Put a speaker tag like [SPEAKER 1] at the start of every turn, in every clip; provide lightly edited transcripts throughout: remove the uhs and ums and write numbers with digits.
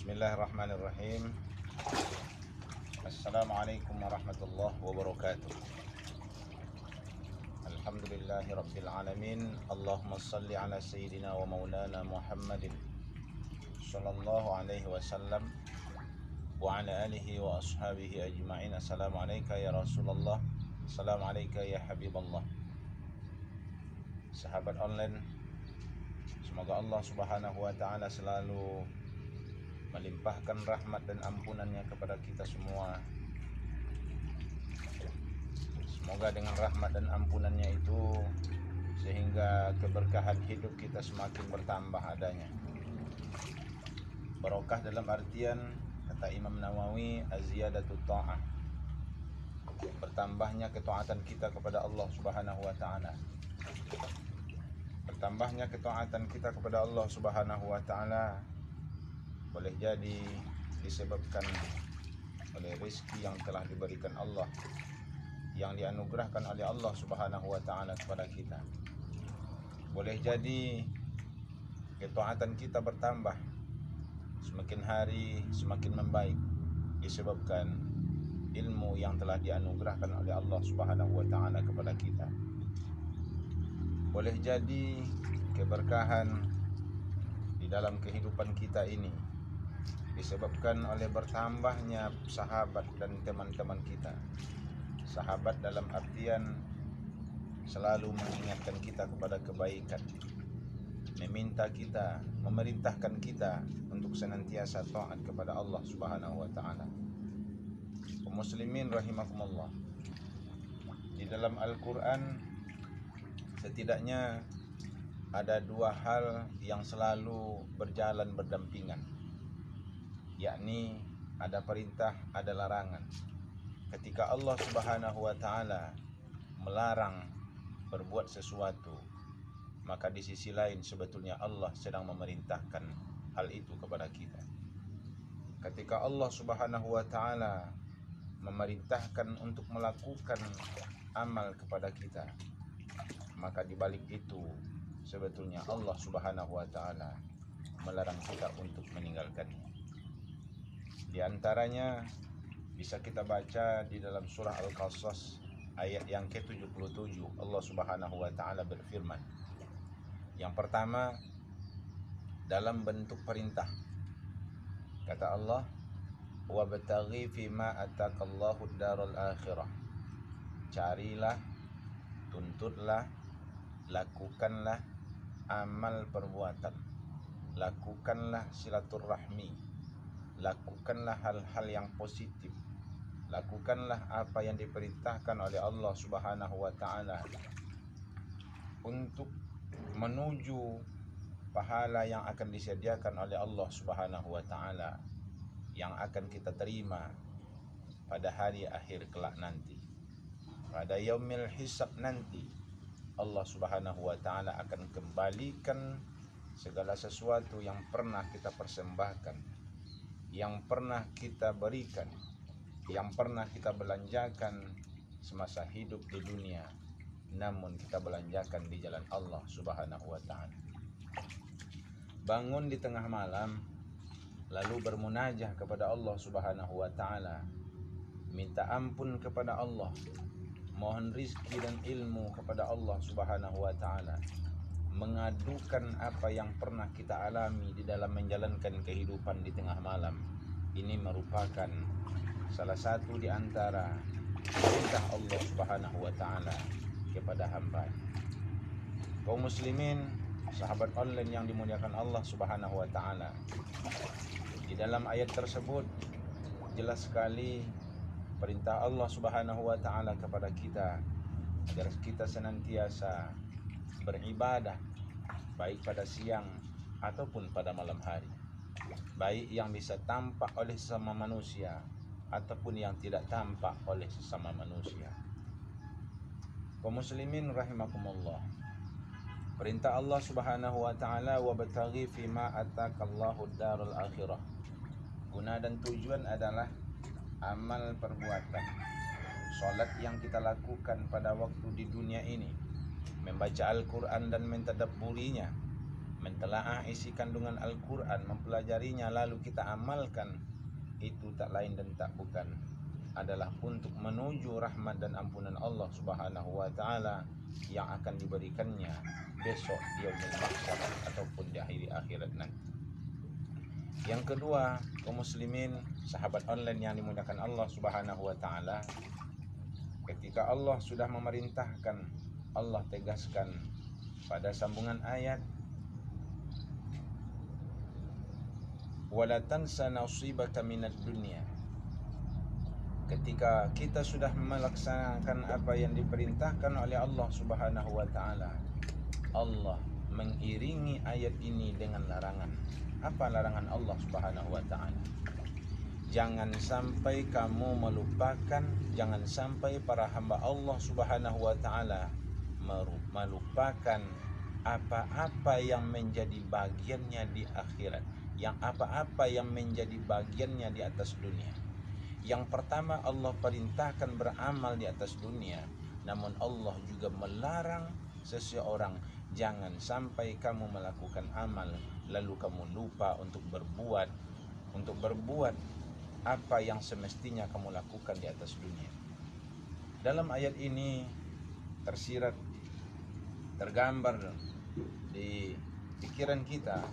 [SPEAKER 1] Bismillahirrahmanirrahim. Assalamualaikum warahmatullahi wabarakatuh. Alhamdulillahi rabbil alamin. Allahumma salli ala sayyidina wa maulana Muhammadin sallallahu alaihi wasallam wa ala alihi wa ashabihi ajma'in. Assalamualaikum ya Rasulullah. Assalamualaikum ya Habiballah. Sahabat online, semoga Allah subhanahu wa ta'ala selalu melimpahkan rahmat dan ampunannya kepada kita semua. Semoga dengan rahmat dan ampunannya itu sehingga keberkahan hidup kita semakin bertambah adanya. Barokah dalam artian kata Imam Nawawi, az-ziyadatu ta'ah, bertambahnya ketaatan kita kepada Allah subhanahu wa ta'ala. Bertambahnya ketaatan kita kepada Allah subhanahu wa ta'ala boleh jadi disebabkan oleh rezeki yang telah diberikan Allah, yang dianugerahkan oleh Allah subhanahu wa ta'ala kepada kita. Boleh jadi ketaatan kita bertambah, semakin hari semakin membaik, disebabkan ilmu yang telah dianugerahkan oleh Allah subhanahu wa ta'ala kepada kita. Boleh jadi keberkahan di dalam kehidupan kita ini disebabkan oleh bertambahnya sahabat dan teman-teman kita. Sahabat dalam artian selalu mengingatkan kita kepada kebaikan, meminta kita, memerintahkan kita untuk senantiasa taat kepada Allah subhanahu wa ta'ala. Kaum muslimin rahimakumullah, di dalam Al-Quran setidaknya ada dua hal yang selalu berjalan berdampingan, yakni ada perintah, ada larangan. Ketika Allah subhanahu wa ta'ala melarang berbuat sesuatu, maka di sisi lain sebetulnya Allah sedang memerintahkan hal itu kepada kita. Ketika Allah subhanahu wa ta'ala memerintahkan untuk melakukan amal kepada kita, maka di balik itu sebetulnya Allah subhanahu wa ta'ala melarang kita untuk meninggalkannya. Di antaranya bisa kita baca di dalam surah Al-Qasas ayat yang ke-77. Allah subhanahu wa ta'ala berfirman, yang pertama dalam bentuk perintah, kata Allah, wabtaghi fima atakallahu darul akhirah, carilah, tuntutlah, lakukanlah amal perbuatan, lakukanlah silaturahmi, lakukanlah hal-hal yang positif, lakukanlah apa yang diperintahkan oleh Allah subhanahu wa ta'ala untuk menuju pahala yang akan disediakan oleh Allah subhanahu wa ta'ala, yang akan kita terima pada hari akhir kelak nanti. Pada yaumil hisab nanti Allah subhanahu wa ta'ala akan kembalikan segala sesuatu yang pernah kita persembahkan, yang pernah kita berikan, yang pernah kita belanjakan semasa hidup di dunia, namun kita belanjakan di jalan Allah subhanahu wa ta'ala. Bangun di tengah malam lalu bermunajah kepada Allah subhanahu wa ta'ala, minta ampun kepada Allah, mohon rizki dan ilmu kepada Allah subhanahu wa ta'ala, mengadukan apa yang pernah kita alami di dalam menjalankan kehidupan di tengah malam. Ini merupakan salah satu di antara perintah Allah subhanahu wa ta'ala kepada hamba. Kaum muslimin, sahabat online yang dimuliakan Allah subhanahu wa ta'ala, di dalam ayat tersebut jelas sekali perintah Allah subhanahu wa ta'ala kepada kita agar kita senantiasa beribadah, baik pada siang ataupun pada malam hari, baik yang bisa tampak oleh sesama manusia ataupun yang tidak tampak oleh sesama manusia. Kaum muslimin rahimakumullah, perintah Allah subhanahu wa ta'ala, wabtaghi fima atakallahu darul akhirah, guna dan tujuan adalah amal perbuatan, solat yang kita lakukan pada waktu di dunia ini, membaca Al-Quran dan mentadabburinya, mentelaah isi kandungan Al-Quran, mempelajarinya lalu kita amalkan, itu tak lain dan tak bukan adalah untuk menuju rahmat dan ampunan Allah Subhanahu wa taala yang akan diberikannya besok yaumul mahsyar ataupun di akhirat nanti. Yang kedua, kaum muslimin, sahabat online yang dimuliakan Allah Subhanahu wa taala, ketika Allah sudah memerintahkan, Allah tegaskan pada sambungan ayat, wala tansa nasibaka minad dunya. Ketika kita sudah melaksanakan apa yang diperintahkan oleh Allah Subhanahu wa taala, Allah mengiringi ayat ini dengan larangan. Apa larangan Allah Subhanahu wa taala? Jangan sampai kamu melupakan, jangan sampai para hamba Allah Subhanahu wa taala melupakan apa-apa yang menjadi bagiannya di akhirat, yang apa-apa yang menjadi bagiannya di atas dunia. Yang pertama, Allah perintahkan beramal di atas dunia, namun Allah juga melarang seseorang, jangan sampai kamu melakukan amal lalu kamu lupa untuk berbuat apa yang semestinya kamu lakukan di atas dunia. Dalam ayat ini tersirat, tergambar di pikiran kita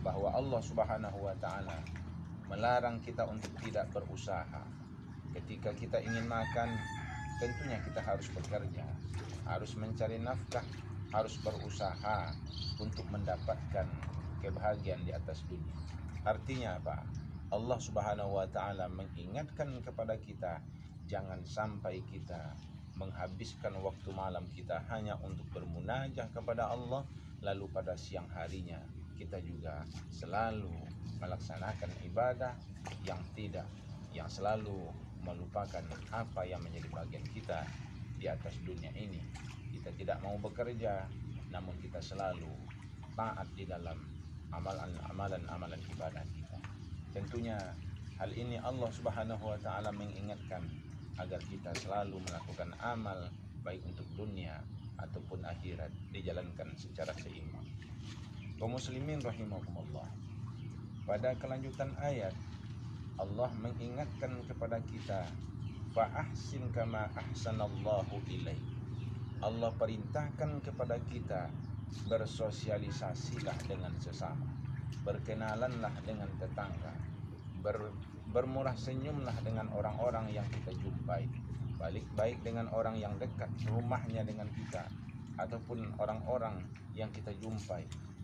[SPEAKER 1] bahwa Allah Subhanahu wa taala melarang kita untuk tidak berusaha. Ketika kita ingin makan, tentunya kita harus bekerja, harus mencari nafkah, harus berusaha untuk mendapatkan kebahagiaan di atas dunia. Artinya apa? Allah Subhanahu wa taala mengingatkan kepada kita, jangan sampai kita menghabiskan waktu malam kita hanya untuk bermunajah kepada Allah, lalu pada siang harinya kita juga selalu melaksanakan ibadah yang selalu melupakan apa yang menjadi bagian kita di atas dunia ini. Kita tidak mau bekerja, namun kita selalu taat di dalam amalan ibadah kita. Tentunya hal ini Allah Subhanahu wa taala mengingatkan agar kita selalu melakukan amal baik untuk dunia ataupun akhirat dijalankan secara seimbang. Kaum muslimin rahimakumullah. Pada kelanjutan ayat, Allah mengingatkan kepada kita, fa ahsin kama ahsanallahu ilaik. Allah perintahkan kepada kita, bersosialisasilah dengan sesama, berkenalanlah dengan tetangga, bermurah senyumlah dengan orang-orang yang kita jumpai, baik dengan orang yang dekat rumahnya dengan kita, ataupun orang-orang yang kita jumpai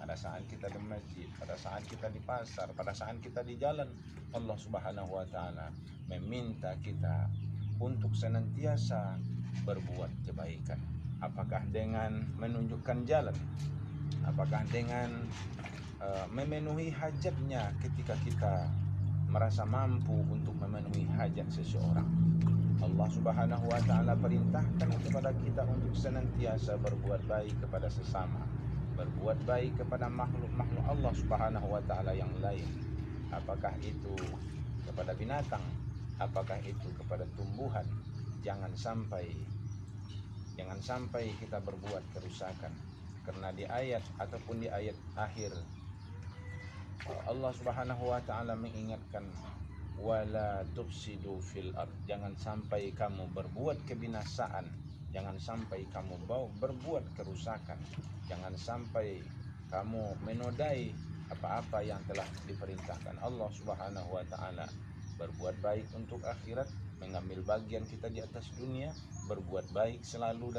[SPEAKER 1] pada saat kita di masjid, pada saat kita di pasar, pada saat kita di jalan. Allah Subhanahu wa taala meminta kita untuk senantiasa berbuat kebaikan. Apakah dengan menunjukkan jalan? Apakah dengan memenuhi hajatnya ketika kita merasa mampu untuk memenuhi hajat seseorang? Allah Subhanahu wa taala perintahkan kepada kita untuk senantiasa berbuat baik kepada sesama, berbuat baik kepada makhluk-makhluk Allah Subhanahu wa taala yang lain. Apakah itu kepada binatang, apakah itu kepada tumbuhan. Jangan sampai kita berbuat kerusakan. Karena di ayat ataupun di ayat akhir Allah Subhanahu wa taala mengingatkan, wala tufsidu fil ard. Jangan sampai kamu berbuat kebinasaan, jangan sampai kamu berbuat kerusakan, jangan sampai kamu menodai apa-apa yang telah diperintahkan Allah Subhanahu wa taala. Berbuat baik untuk akhirat, mengambil bagian kita di atas dunia, berbuat baik selalu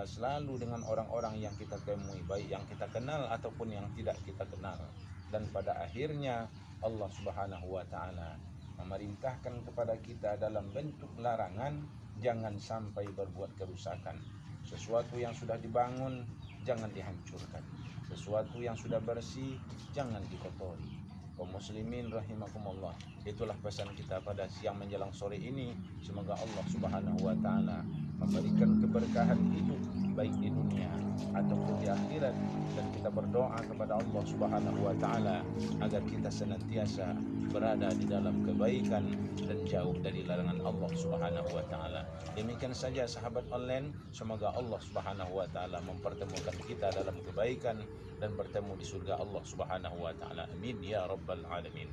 [SPEAKER 1] selalu dengan orang-orang yang kita temui, baik yang kita kenal ataupun yang tidak kita kenal. Dan pada akhirnya Allah Subhanahu wa taala memerintahkan kepada kita dalam bentuk larangan, jangan sampai berbuat kerusakan. Sesuatu yang sudah dibangun jangan dihancurkan, sesuatu yang sudah bersih jangan dikotori. Kaum muslimin rahimakumullah, itulah pesan kita pada siang menjelang sore ini. Semoga Allah Subhanahu wa taala memberikan keberkahan hidup baik di dunia ataupun di akhirat, dan kita berdoa kepada Allah Subhanahu wa taala agar kita senantiasa berada di dalam kebaikan dan jauh dari larangan Allah Subhanahu wa taala. Demikian saja sahabat online, semoga Allah Subhanahu wa taala mempertemukan kita dalam kebaikan dan bertemu di surga Allah Subhanahu wa taala. Amin ya rabbal alamin.